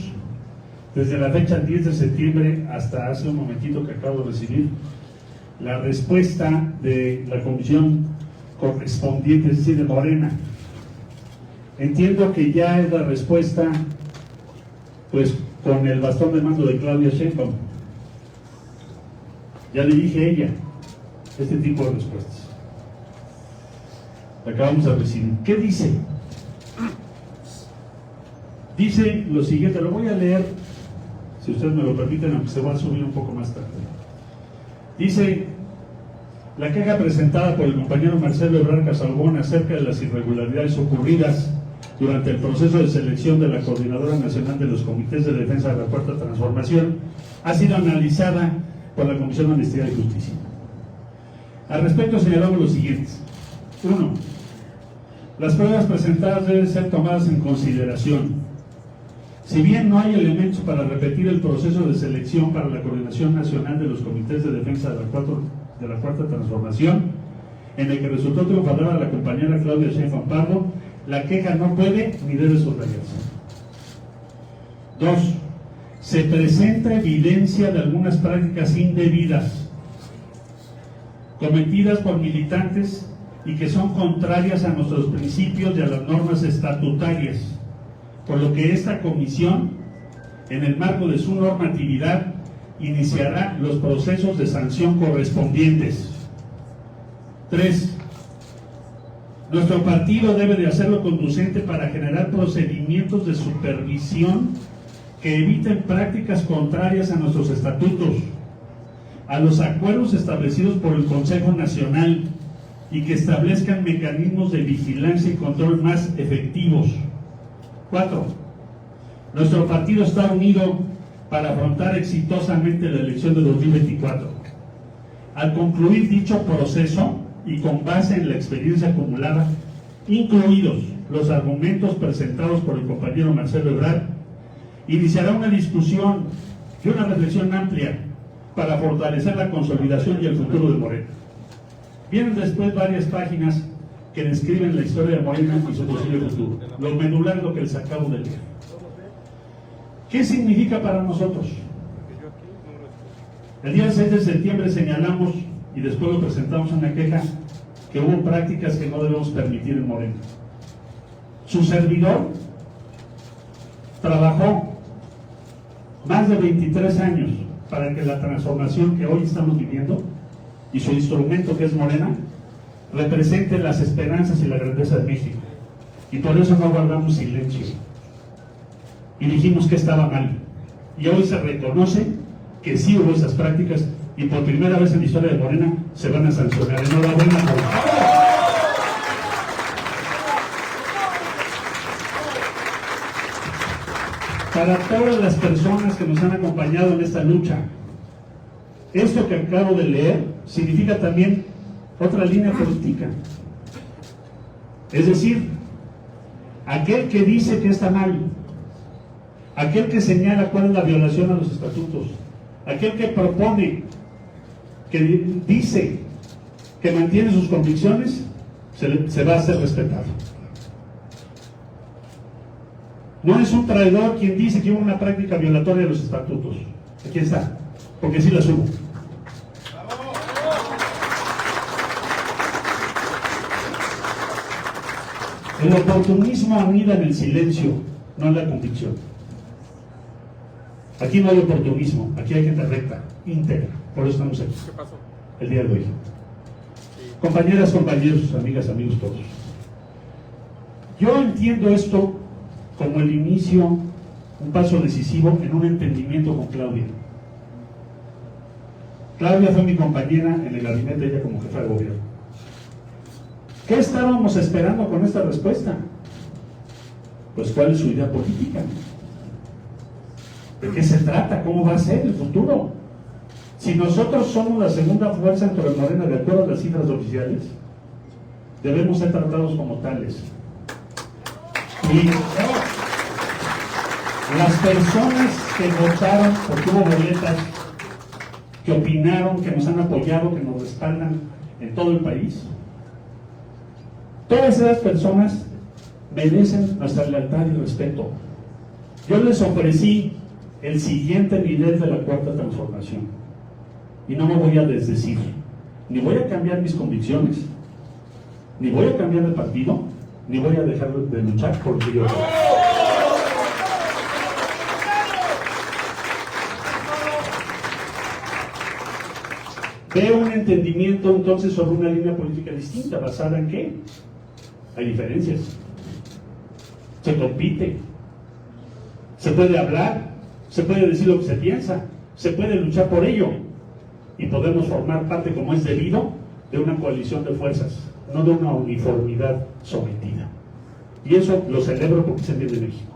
desde la fecha 10 de septiembre hasta hace un momentito que acabo de recibir la respuesta de la comisión correspondiente, es decir, de Morena. Entiendo que ya es la respuesta, pues, con el bastón de mando de Claudia Sheinbaum. Ya le dije a ella este tipo de respuestas. Acabamos de recibir. ¿Qué dice? Dice lo siguiente, lo voy a leer, si ustedes me lo permiten, aunque se va a subir un poco más tarde. Dice, la queja presentada por el compañero Marcelo Ebrard Casalbón acerca de las irregularidades ocurridas durante el proceso de selección de la Coordinadora Nacional de los Comités de Defensa de la Cuarta Transformación ha sido analizada por la Comisión de Honestidad y Justicia. Al respecto señalamos lo siguiente. 1. Las pruebas presentadas deben ser tomadas en consideración. Si bien no hay elementos para repetir el proceso de selección para la Coordinación Nacional de los Comités de Defensa de la Cuarta Transformación, en el que resultó triunfadora la compañera Claudia Sheinbaum Pardo, la queja no puede ni debe subrayarse. 2. Se presenta evidencia de algunas prácticas indebidas cometidas por militantes y que son contrarias a nuestros principios y a las normas estatutarias, por lo que esta comisión, en el marco de su normatividad, iniciará los procesos de sanción correspondientes. 3. Nuestro partido debe de hacerlo conducente para generar procedimientos de supervisión que eviten prácticas contrarias a nuestros estatutos, a los acuerdos establecidos por el Consejo Nacional y que establezcan mecanismos de vigilancia y control más efectivos. 4. Nuestro partido está unido para afrontar exitosamente la elección de 2024. Al concluir dicho proceso y con base en la experiencia acumulada, incluidos los argumentos presentados por el compañero Marcelo Ebrard, iniciará una discusión y una reflexión amplia para fortalecer la consolidación y el futuro de Morena. Vienen después varias páginas que describen la historia de Morena y su posible futuro. Lo medular es lo que les acabo de leer. ¿Qué significa para nosotros? El día 6 de septiembre señalamos, y después lo presentamos en la queja, que hubo prácticas que no debemos permitir en Morena. Su servidor trabajó más de 23 años para que la transformación que hoy estamos viviendo y su instrumento que es Morena represente las esperanzas y la grandeza de México, y por eso no guardamos silencio y dijimos que estaba mal, y hoy se reconoce que sí hubo esas prácticas y por primera vez en la historia de Morena se van a sancionar. Enhorabuena por favor. para todas las personas que nos han acompañado en esta lucha. Esto que acabo de leer significa también otra línea política. Es decir, aquel que dice que está mal, aquel que señala cuál es la violación a los estatutos, aquel que propone, que dice que mantiene sus convicciones, se va a hacer respetado. No es un traidor quien dice que hubo una práctica violatoria de los estatutos. Aquí está, porque sí las hubo. El oportunismo anida en el silencio, no en la convicción. Aquí no hay oportunismo, aquí hay gente recta, íntegra. Por eso estamos aquí. ¿Qué pasó? El día de hoy. Compañeras, compañeros, amigas, amigos todos. Yo entiendo esto como el inicio, un paso decisivo en un entendimiento con Claudia. Claudia fue mi compañera en el gabinete, ella como jefa de gobierno. ¿Qué estábamos esperando con esta respuesta? Pues ¿cuál es su idea política? ¿De qué se trata? ¿Cómo va a ser el futuro? Si nosotros somos la segunda fuerza dentro de Morena, de acuerdo a las cifras oficiales, debemos ser tratados como tales. Y las personas que votaron, porque hubo boletas, que opinaron, que nos han apoyado, que nos respaldan en todo el país, todas esas personas merecen nuestra lealtad y respeto. Yo les ofrecí el siguiente nivel de la cuarta transformación y no me voy a desdecir, ni voy a cambiar mis convicciones, ni voy a cambiar de partido, ni voy a dejar de luchar por lo que yo creo. Veo un entendimiento entonces sobre una línea política distinta, ¿basada en qué? Hay diferencias, se compite, se puede hablar, se puede decir lo que se piensa, se puede luchar por ello y podemos formar parte, como es debido, de una coalición de fuerzas, no de una uniformidad sometida. Y eso lo celebro porque es el bien de México,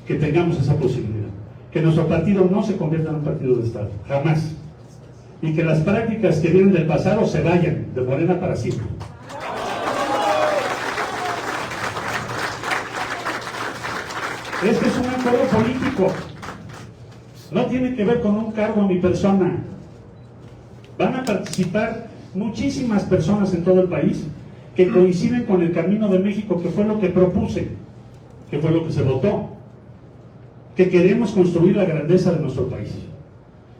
que tengamos esa posibilidad, que nuestro partido no se convierta en un partido de Estado, jamás, y que las prácticas que vienen del pasado se vayan de Morena para siempre. Este es un acuerdo político, no tiene que ver con un cargo a mi persona. Van a participar muchísimas personas en todo el país que coinciden con el camino de México, que fue lo que propuse, que fue lo que se votó, que queremos construir la grandeza de nuestro país.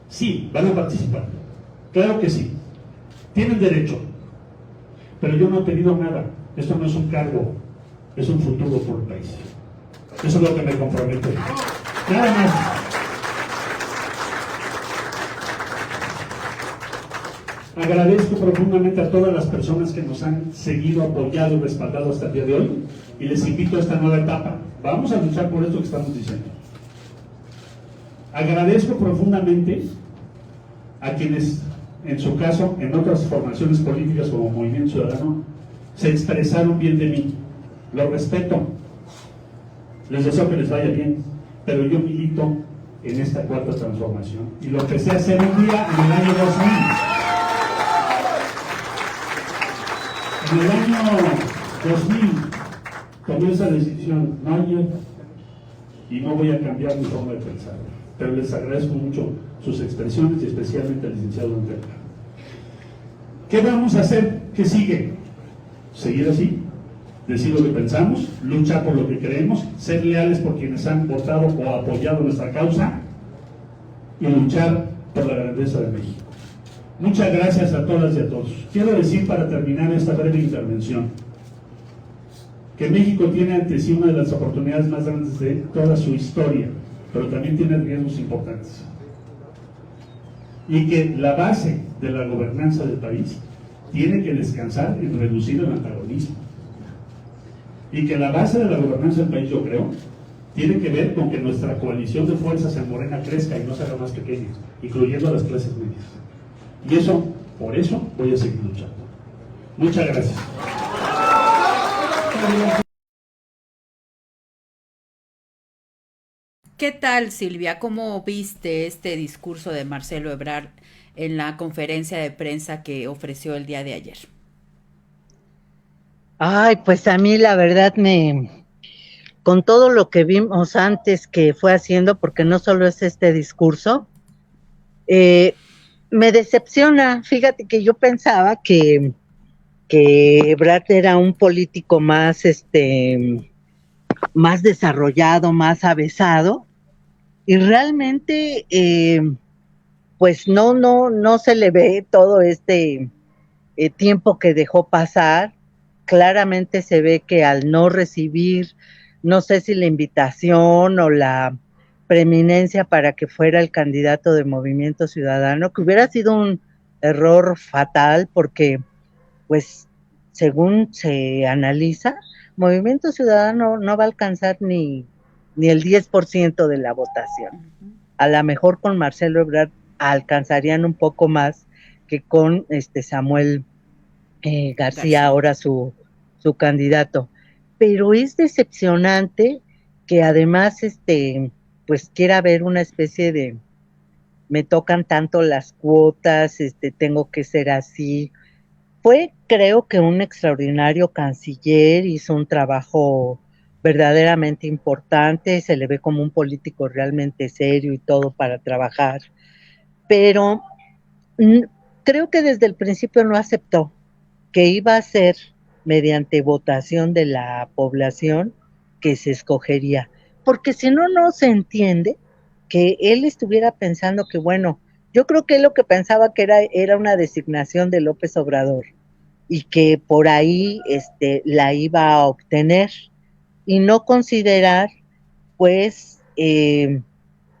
Sí, van a participar, claro que sí, tienen derecho, pero yo no he pedido nada. Esto no es un cargo, es un futuro por el país. Eso es lo que me comprometo. Nada más. Agradezco profundamente a todas las personas que nos han seguido, apoyado y respaldado hasta el día de hoy, y les invito a esta nueva etapa. Vamos a luchar por esto que estamos diciendo. Agradezco profundamente a quienes, en su caso, en otras formaciones políticas como Movimiento Ciudadano, se expresaron bien de mí. Lo respeto. Les deseo que les vaya bien, pero yo milito en esta cuarta transformación y lo empecé a hacer un día en el año 2000. En el año 2000 tomé esa decisión, no ayer, y no voy a cambiar mi forma de pensar, pero les agradezco mucho sus expresiones y especialmente al licenciado Andrés. ¿Qué vamos a hacer? ¿Qué sigue? ¿Seguir así? Decir lo que pensamos, luchar por lo que creemos, ser leales por quienes han votado o apoyado nuestra causa y luchar por la grandeza de México. Muchas gracias a todas y a todos. Quiero decir para terminar esta breve intervención que México tiene ante sí una de las oportunidades más grandes de toda su historia, pero también tiene riesgos importantes. Y que la base de la gobernanza del país tiene que descansar en reducir el antagonismo. Y que la base de la gobernanza del país, yo creo, tiene que ver con que nuestra coalición de fuerzas en Morena crezca y no se haga más pequeña, incluyendo a las clases medias. Y eso, por eso, voy a seguir luchando. Muchas gracias. ¿Qué tal, Silvia? ¿Cómo viste este discurso de Marcelo Ebrard en la conferencia de prensa que ofreció el día de ayer? Ay, pues a mí la verdad con todo lo que vimos antes que fue haciendo, porque no solo es este discurso, me decepciona. Fíjate que yo pensaba que Ebrard era un político más desarrollado, más avesado, y realmente, pues no se le ve todo este tiempo que dejó pasar. Claramente se ve que al no recibir, no sé si la invitación o la preeminencia para que fuera el candidato de Movimiento Ciudadano, que hubiera sido un error fatal porque, pues, según se analiza, Movimiento Ciudadano no va a alcanzar ni el 10% de la votación. A lo mejor con Marcelo Ebrard alcanzarían un poco más que con Samuel García, ahora su candidato. Pero es decepcionante que además pues quiera haber una especie de me tocan tanto las cuotas, tengo que ser así. Fue, creo que un extraordinario canciller, hizo un trabajo verdaderamente importante, se le ve como un político realmente serio y todo para trabajar, pero creo que desde el principio no aceptó que iba a ser mediante votación de la población que se escogería, porque si no, no se entiende que él estuviera pensando que, bueno, yo creo que él lo que pensaba que era una designación de López Obrador y que por ahí la iba a obtener y no considerar, pues,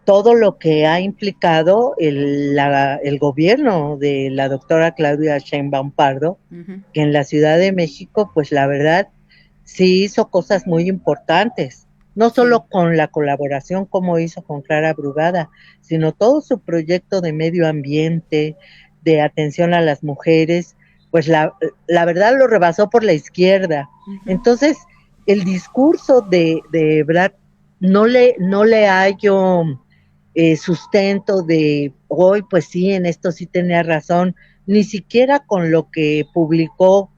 todo lo que ha implicado el gobierno de la doctora Claudia Sheinbaum Pardo, que en la Ciudad de México, pues la verdad, sí hizo cosas muy importantes, no solo con la colaboración como hizo con Clara Brugada, sino todo su proyecto de medio ambiente, de atención a las mujeres, pues la verdad lo rebasó por la izquierda. Entonces, el discurso de Ebrard no le hallo sustento de hoy, pues sí, en esto sí tenía razón, ni siquiera con lo que publicó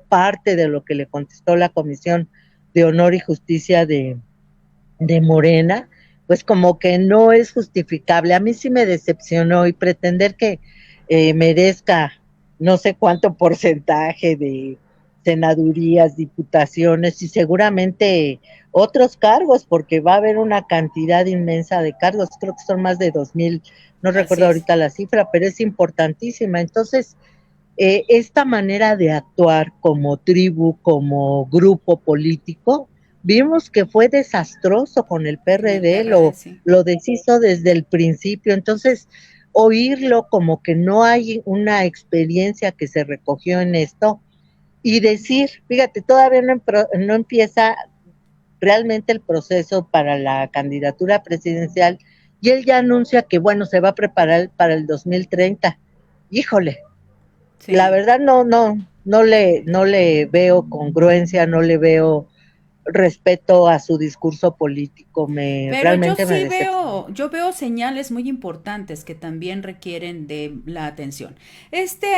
parte de lo que le contestó la Comisión de Honor y Justicia de Morena, pues como que no es justificable. A mí sí me decepcionó, y pretender que merezca no sé cuánto porcentaje de senadurías, diputaciones y seguramente otros cargos, porque va a haber una cantidad inmensa de cargos, creo que son más de 2,000, no recuerdo ahorita la cifra, pero es importantísima. Entonces, esta manera de actuar como tribu, como grupo político, vimos que fue desastroso con el PRD, lo deshizo desde el principio. Entonces, oírlo como que no hay una experiencia que se recogió en esto, y decir, fíjate, todavía no empieza realmente el proceso para la candidatura presidencial, y él ya anuncia que, bueno, se va a preparar para el 2030. Híjole, la verdad no le veo congruencia, no le veo respeto a su discurso político. Pero yo veo señales muy importantes que también requieren de la atención.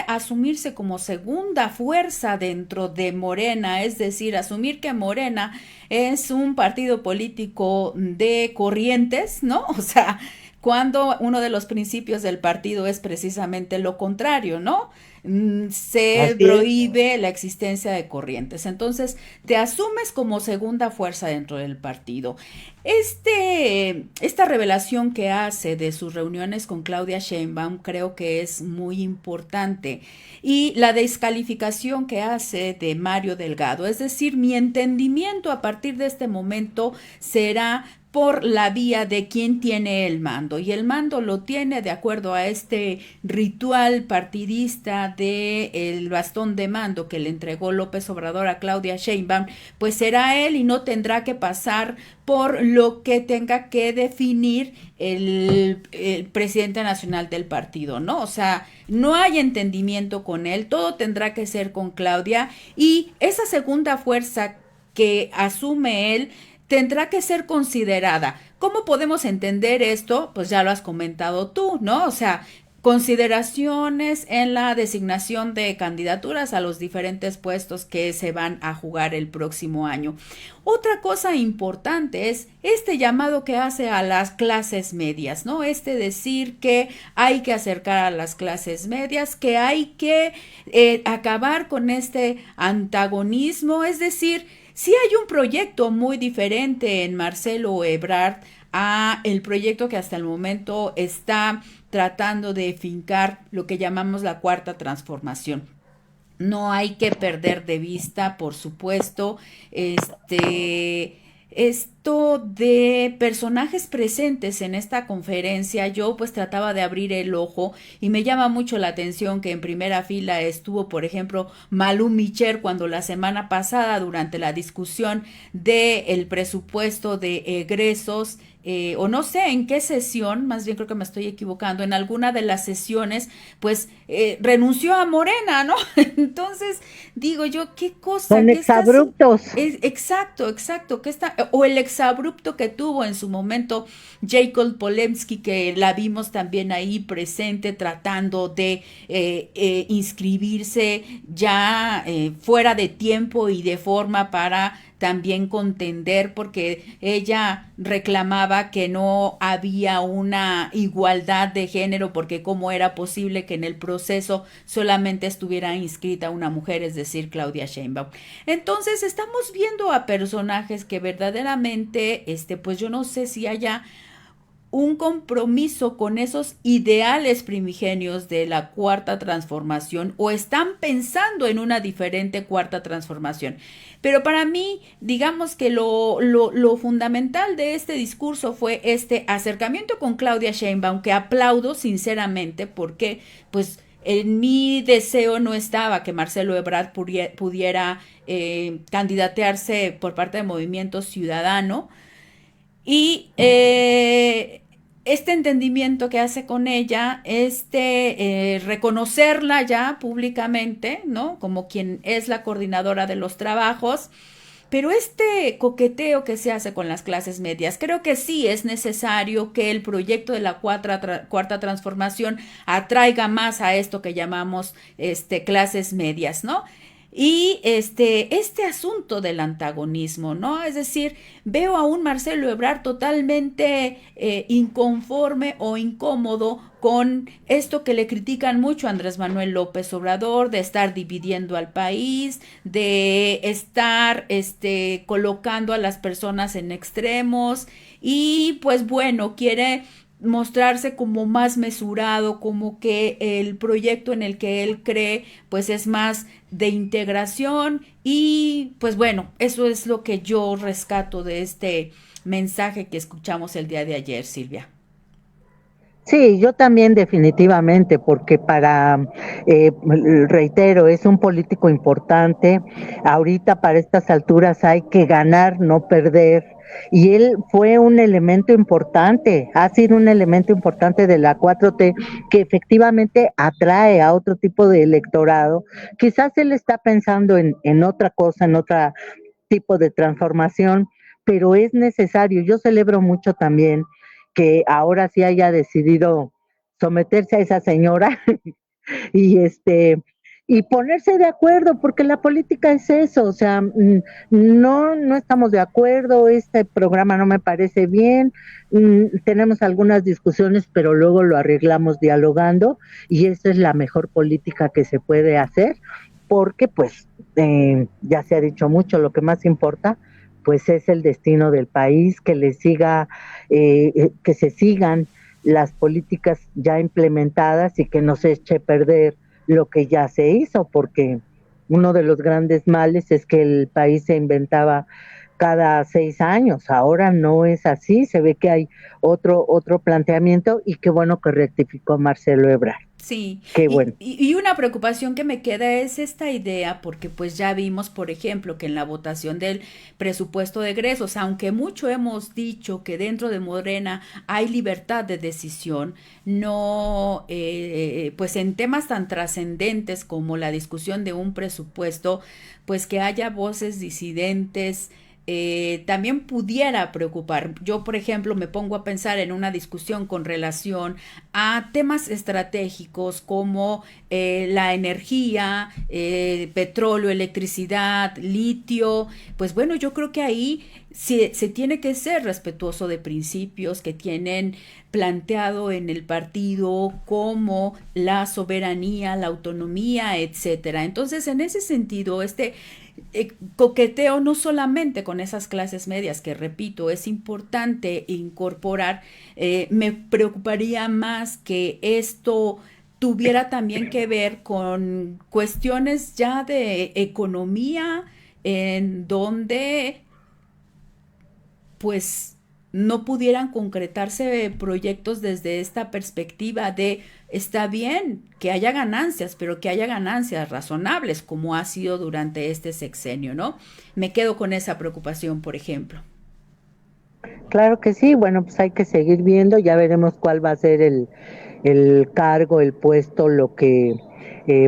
Asumirse como segunda fuerza dentro de Morena, es decir, asumir que Morena es un partido político de corrientes, ¿no? O sea, cuando uno de los principios del partido es precisamente lo contrario, ¿no? Se prohíbe la existencia de corrientes. Entonces, te asumes como segunda fuerza dentro del partido. Esta revelación que hace de sus reuniones con Claudia Sheinbaum creo que es muy importante. Y la descalificación que hace de Mario Delgado, es decir, mi entendimiento a partir de este momento será por la vía de quien tiene el mando, y el mando lo tiene de acuerdo a este ritual partidista de el bastón de mando que le entregó López Obrador a Claudia Sheinbaum, pues será él y no tendrá que pasar por lo que tenga que definir el presidente nacional del partido, ¿no? O sea, no hay entendimiento con él, todo tendrá que ser con Claudia, y esa segunda fuerza que asume él tendrá que ser considerada. ¿Cómo podemos entender esto? Pues ya lo has comentado tú, ¿no? O sea, consideraciones en la designación de candidaturas a los diferentes puestos que se van a jugar el próximo año. Otra cosa importante es este llamado que hace a las clases medias, ¿no? Decir que hay que acercar a las clases medias, que hay que acabar con este antagonismo, es decir, sí hay un proyecto muy diferente en Marcelo Ebrard a el proyecto que hasta el momento está tratando de fincar lo que llamamos la cuarta transformación. No hay que perder de vista, por supuesto, esto de personajes presentes en esta conferencia. Yo pues trataba de abrir el ojo y me llama mucho la atención que en primera fila estuvo, por ejemplo, Malú Micher, cuando la semana pasada, durante la discusión del presupuesto de egresos, o no sé en qué sesión, más bien creo que me estoy equivocando, en alguna de las sesiones, pues renunció a Morena, ¿no? Entonces, digo yo, ¿qué cosa? Son exabruptos. Exacto, o el exabrupto que tuvo en su momento Jacob Polemski, que la vimos también ahí presente tratando de inscribirse ya fuera de tiempo y de forma para también contender, porque ella reclamaba que no había una igualdad de género, porque cómo era posible que en el proceso solamente estuviera inscrita una mujer, es decir, Claudia Sheinbaum. Entonces estamos viendo a personajes que verdaderamente, pues yo no sé si haya un compromiso con esos ideales primigenios de la cuarta transformación o están pensando en una diferente cuarta transformación. Pero para mí, digamos que lo fundamental de este discurso fue este acercamiento con Claudia Sheinbaum, que aplaudo sinceramente porque pues en mi deseo no estaba que Marcelo Ebrard pudiera candidatearse por parte del Movimiento Ciudadano. Y este entendimiento que hace con ella, reconocerla ya públicamente, ¿no? Como quien es la coordinadora de los trabajos, pero este coqueteo que se hace con las clases medias, creo que sí es necesario que el proyecto de la cuarta transformación atraiga más a esto que llamamos clases medias, ¿no? Y este asunto del antagonismo, ¿no? Es decir, veo a un Marcelo Ebrard totalmente inconforme o incómodo con esto que le critican mucho a Andrés Manuel López Obrador, de estar dividiendo al país, de estar colocando a las personas en extremos y pues bueno, quiere mostrarse como más mesurado, como que el proyecto en el que él cree pues es más de integración y pues bueno, eso es lo que yo rescato de este mensaje que escuchamos el día de ayer, Silvia. Sí, yo también definitivamente, porque reitero, es un político importante. Ahorita para estas alturas hay que ganar, no perder. Y él fue un elemento importante, ha sido un elemento importante de la 4T que efectivamente atrae a otro tipo de electorado. Quizás él está pensando en otra cosa, en otro tipo de transformación, pero es necesario. Yo celebro mucho también que ahora sí haya decidido someterse a esa señora y y ponerse de acuerdo, porque la política es eso, o sea, no estamos de acuerdo, este programa no me parece bien, tenemos algunas discusiones, pero luego lo arreglamos dialogando y esa es la mejor política que se puede hacer, porque pues ya se ha dicho mucho, lo que más importa pues es el destino del país, que que se sigan las políticas ya implementadas y que no se eche a perder lo que ya se hizo, porque uno de los grandes males es que el país se inventaba cada 6 años, ahora no es así, se ve que hay otro planteamiento y qué bueno que rectificó Marcelo Ebrard. Sí, qué bueno. Y una preocupación que me queda es esta idea, porque pues ya vimos, por ejemplo, que en la votación del presupuesto de egresos, aunque mucho hemos dicho que dentro de Morena hay libertad de decisión, no, pues en temas tan trascendentes como la discusión de un presupuesto, pues que haya voces disidentes, también pudiera preocupar. Yo, por ejemplo, me pongo a pensar en una discusión con relación a temas estratégicos como la energía, petróleo, electricidad, litio. Pues bueno, yo creo que ahí se tiene que ser respetuoso de principios que tienen planteado en el partido como la soberanía, la autonomía, etcétera. Entonces, en ese sentido, coqueteo no solamente con esas clases medias, que repito, es importante incorporar, me preocuparía más que esto tuviera también que ver con cuestiones ya de economía, en donde pues no pudieran concretarse proyectos desde esta perspectiva de está bien que haya ganancias, pero que haya ganancias razonables, como ha sido durante este sexenio, ¿no? Me quedo con esa preocupación, por ejemplo. Claro que sí, bueno, pues hay que seguir viendo, ya veremos cuál va a ser el cargo, el puesto, lo que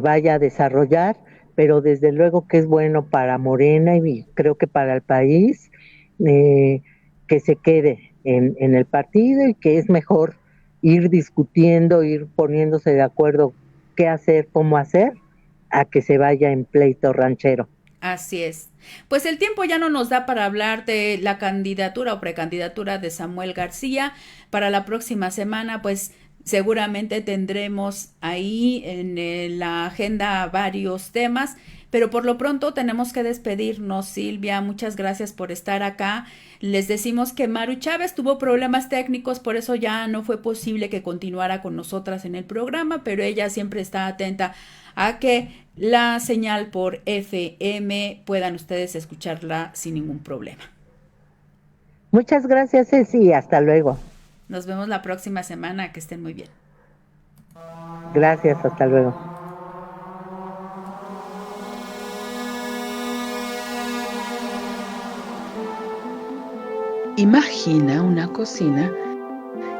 vaya a desarrollar, pero desde luego que es bueno para Morena y creo que para el país que se quede en el partido y que es mejor ir discutiendo, ir poniéndose de acuerdo qué hacer, cómo hacer, a que se vaya en pleito ranchero. Así es. Pues el tiempo ya no nos da para hablar de la candidatura o precandidatura de Samuel García. Para la próxima semana, pues seguramente tendremos ahí en la agenda varios temas, pero por lo pronto tenemos que despedirnos. Silvia, muchas gracias por estar acá. Les decimos que Maru Chávez tuvo problemas técnicos, por eso ya no fue posible que continuara con nosotras en el programa, pero ella siempre está atenta a que la señal por FM puedan ustedes escucharla sin ningún problema. Muchas gracias, Ceci, hasta luego. Nos vemos la próxima semana, que estén muy bien. Gracias, hasta luego. Imagina una cocina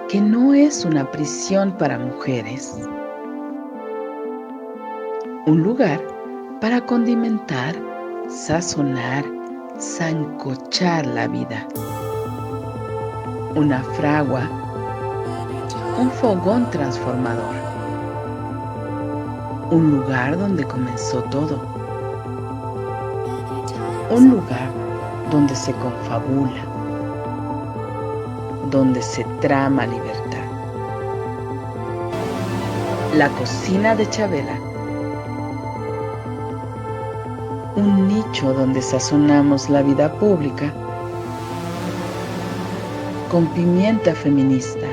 que no es una prisión para mujeres. Un lugar para condimentar, sazonar, sancochar la vida. Una fragua, un fogón transformador. Un lugar donde comenzó todo. Un lugar donde se confabula, donde se trama libertad. La cocina de Chabela. Un nicho donde sazonamos la vida pública con pimienta feminista.